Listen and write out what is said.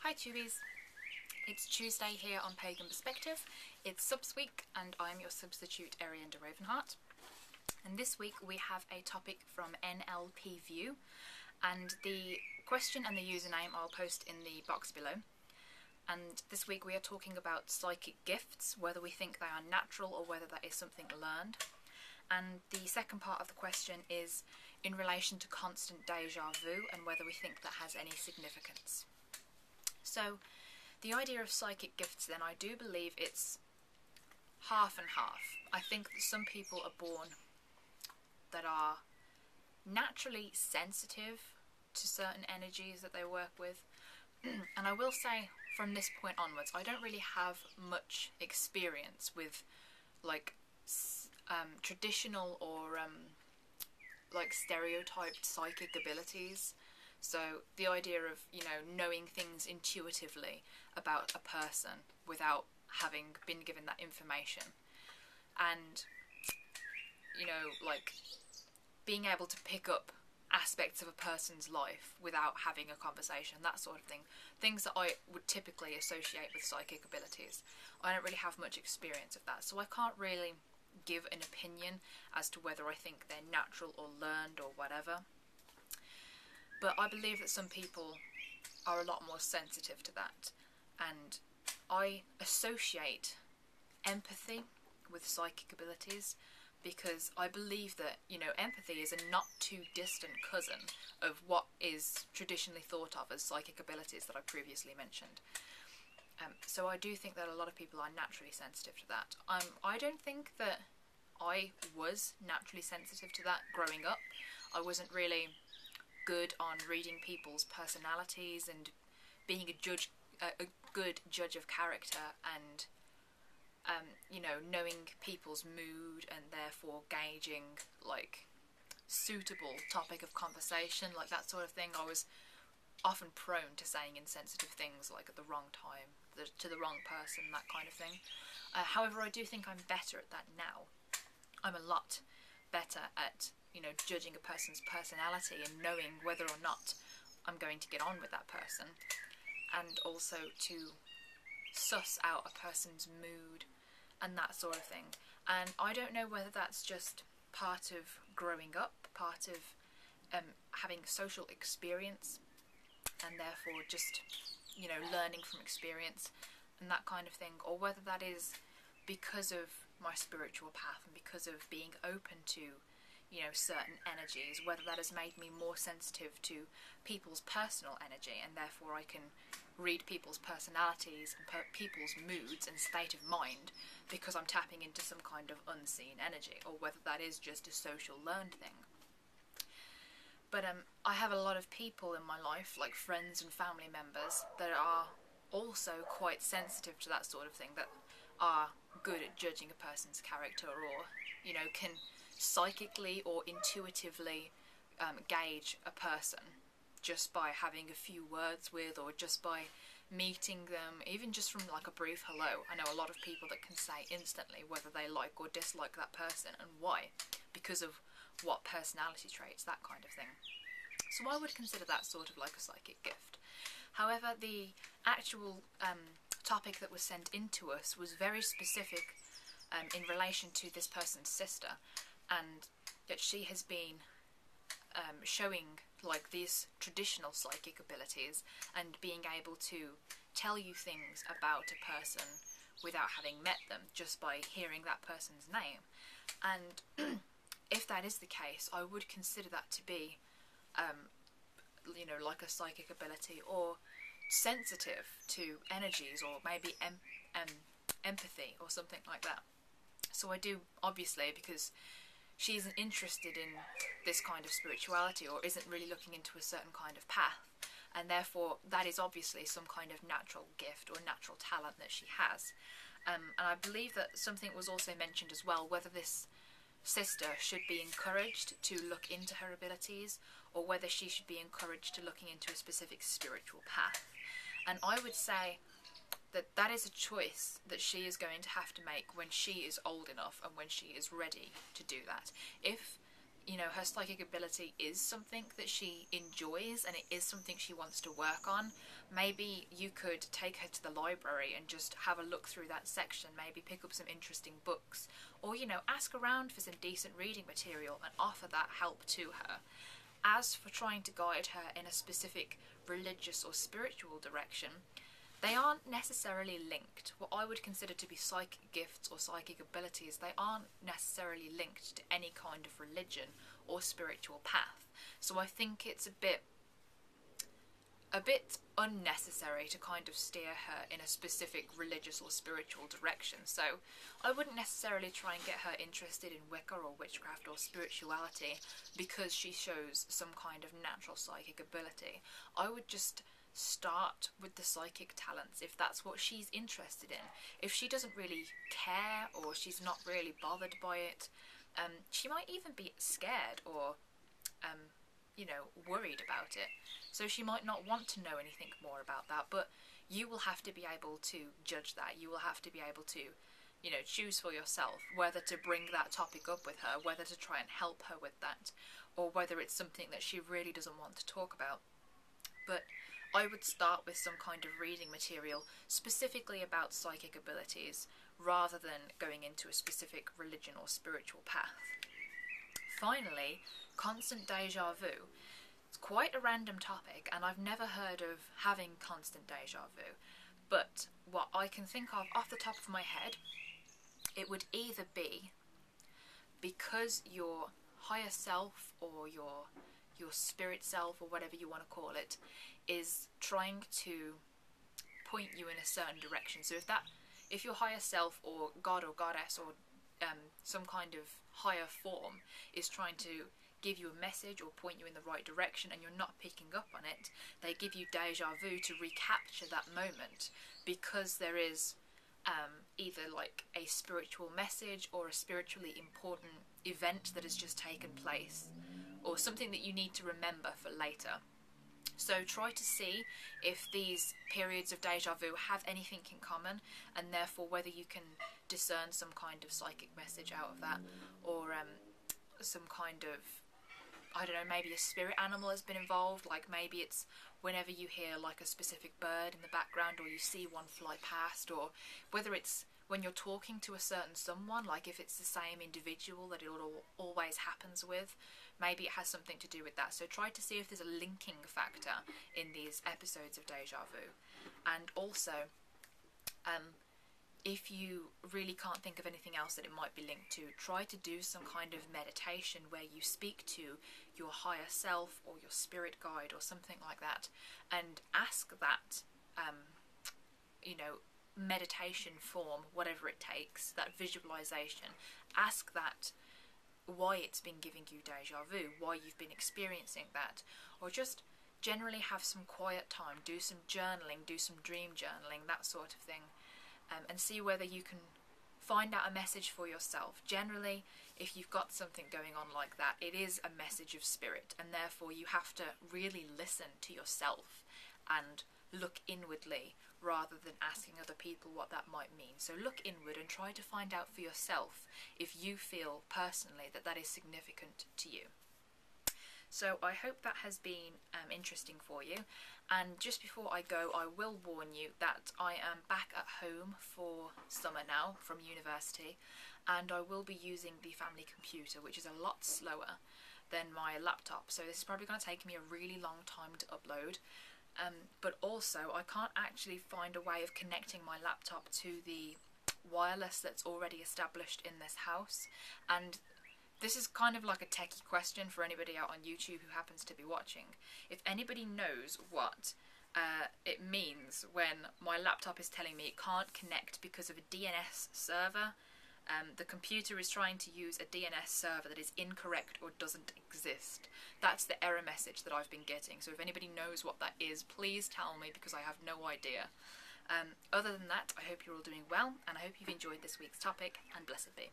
Hi Tubies, it's Tuesday here on Pagan Perspective. It's subs week and I'm your substitute Arianda Ravenheart. And this week we have a topic from nlpview, and the question and the username I'll post in the box below. And this week we are talking about psychic gifts, whether we think they are natural or whether that is something learned. And the second part of the question is in relation to constant deja vu and whether we think that has any significance. So, the idea of psychic gifts then, I do believe it's half and half. I think that some people are born that are naturally sensitive to certain energies that they work with. And I will say, from this point onwards, I don't really have much experience with, like, traditional or, like, stereotyped psychic abilities. So the idea of, you know, knowing things intuitively about a person without having been given that information, and, you know, like, being able to pick up aspects of a person's life without having a conversation, that sort of thing. Things that I would typically associate with psychic abilities. I don't really have much experience of that, so I can't really give an opinion as to whether I think they're natural or learned or whatever. But I believe that some people are a lot more sensitive to that, and I associate empathy with psychic abilities because I believe that, you know, empathy is a not too distant cousin of what is traditionally thought of as psychic abilities that I previously mentioned. So I do think that a lot of people are naturally sensitive to that. I don't think that I was naturally sensitive to that growing up. I wasn't really good on reading people's personalities and being a good judge of character, and you know, knowing people's mood and therefore gauging, like, suitable topic of conversation, like that sort of thing. I was often prone to saying insensitive things, like at the wrong time, to the wrong person, that kind of thing. However, I do think I'm better at that now. I'm a lot better at, you know, judging a person's personality and knowing whether or not I'm going to get on with that person, and also to suss out a person's mood and that sort of thing. And I don't know whether that's just part of growing up, part of having social experience, and therefore just, you know, learning from experience and that kind of thing, or whether that is because of my spiritual path and because of being open to, you know, certain energies, whether that has made me more sensitive to people's personal energy, and therefore I can read people's personalities and people's moods and state of mind because I'm tapping into some kind of unseen energy, or whether that is just a social learned thing. But I have a lot of people in my life, like friends and family members, that are also quite sensitive to that sort of thing, that are good at judging a person's character, or, you know, can psychically or intuitively gauge a person just by having a few words with, or just by meeting them, even just from like a brief hello. I know a lot of people that can say instantly whether they like or dislike that person and why, because of what personality traits, that kind of thing. So I would consider that sort of like a psychic gift. However, the actual topic that was sent in to us was very specific in relation to this person's sister, and that she has been showing, like, these traditional psychic abilities and being able to tell you things about a person without having met them, just by hearing that person's name. And if that is the case, I would consider that to be, you know, like a psychic ability, or sensitive to energies, or maybe empathy or something like that. So I do, obviously, because she isn't interested in this kind of spirituality, or isn't really looking into a certain kind of path, and therefore that is obviously some kind of natural gift or natural talent that she has. And I believe that something was also mentioned as well, whether this sister should be encouraged to look into her abilities, or whether she should be encouraged to looking into a specific spiritual path. And I would say that that is a choice that she is going to have to make when she is old enough and when she is ready to do that. If, you know, her psychic ability is something that she enjoys and it is something she wants to work on, Maybe you could take her to the library and just have a look through that section, maybe pick up some interesting books, or, you know, ask around for some decent reading material and offer that help to her. As for trying to guide her in a specific religious or spiritual direction, they aren't necessarily linked. What I would consider to be psychic gifts or psychic abilities, they aren't necessarily linked to any kind of religion or spiritual path. So I think it's a bit unnecessary to kind of steer her in a specific religious or spiritual direction. So I wouldn't necessarily try and get her interested in Wicca or witchcraft or spirituality because she shows some kind of natural psychic ability. I would just start with the psychic talents if that's what she's interested in. If she doesn't really care or she's not really bothered by it, she might even be scared or you know, worried about it. So she might not want to know anything more about that, but you will have to be able to judge that. You will have to be able to, you know, choose for yourself whether to bring that topic up with her, whether to try and help her with that, or whether it's something that she really doesn't want to talk about. But I would start with some kind of reading material specifically about psychic abilities rather than going into a specific religion or spiritual path. Finally, constant deja vu. It's quite a random topic and I've never heard of having constant deja vu, but what I can think of off the top of my head, it would either be because your higher self or your spirit self or whatever you want to call it is trying to point you in a certain direction. So if your higher self or god or goddess or some kind of higher form is trying to give you a message or point you in the right direction and you're not picking up on it, they give you deja vu to recapture that moment because there is either like a spiritual message or a spiritually important event that has just taken place or something that you need to remember for later. So try to see if these periods of deja vu have anything in common, and therefore whether you can discern some kind of psychic message out of that, or some kind of, I don't know, maybe a spirit animal has been involved. Like maybe it's whenever you hear like a specific bird in the background, or you see one fly past, or whether it's when you're talking to a certain someone, like if it's the same individual that it always happens with, maybe it has something to do with that. So try to see if there's a linking factor in these episodes of deja vu. And also, if you really can't think of anything else that it might be linked to, try to do some kind of meditation where you speak to your higher self or your spirit guide or something like that, and ask that, you know, meditation form, whatever it takes, that visualization, ask that why it's been giving you deja vu, why you've been experiencing that, or just generally have some quiet time, do some journaling, do some dream journaling, that sort of thing, and see whether you can find out a message for yourself. Generally, if you've got something going on like that, it is a message of spirit, and therefore you have to really listen to yourself and look inwardly rather than asking other people what that might mean. So look inward and try to find out for yourself if you feel personally that that is significant to you. So I hope that has been interesting for you. And just before I go, I will warn you that I am back at home for summer now from university, and I will be using the family computer, which is a lot slower than my laptop. So this is probably going to take me a really long time to upload. But also I can't actually find a way of connecting my laptop to the wireless that's already established in this house, and this is kind of like a techie question for anybody out on YouTube who happens to be watching. If anybody knows what it means when my laptop is telling me it can't connect because of a DNS server, the computer is trying to use a DNS server that is incorrect or doesn't exist. That's the error message that I've been getting. So if anybody knows what that is, please tell me, because I have no idea. Other than that, I hope you're all doing well, and I hope you've enjoyed this week's topic, and blessed be.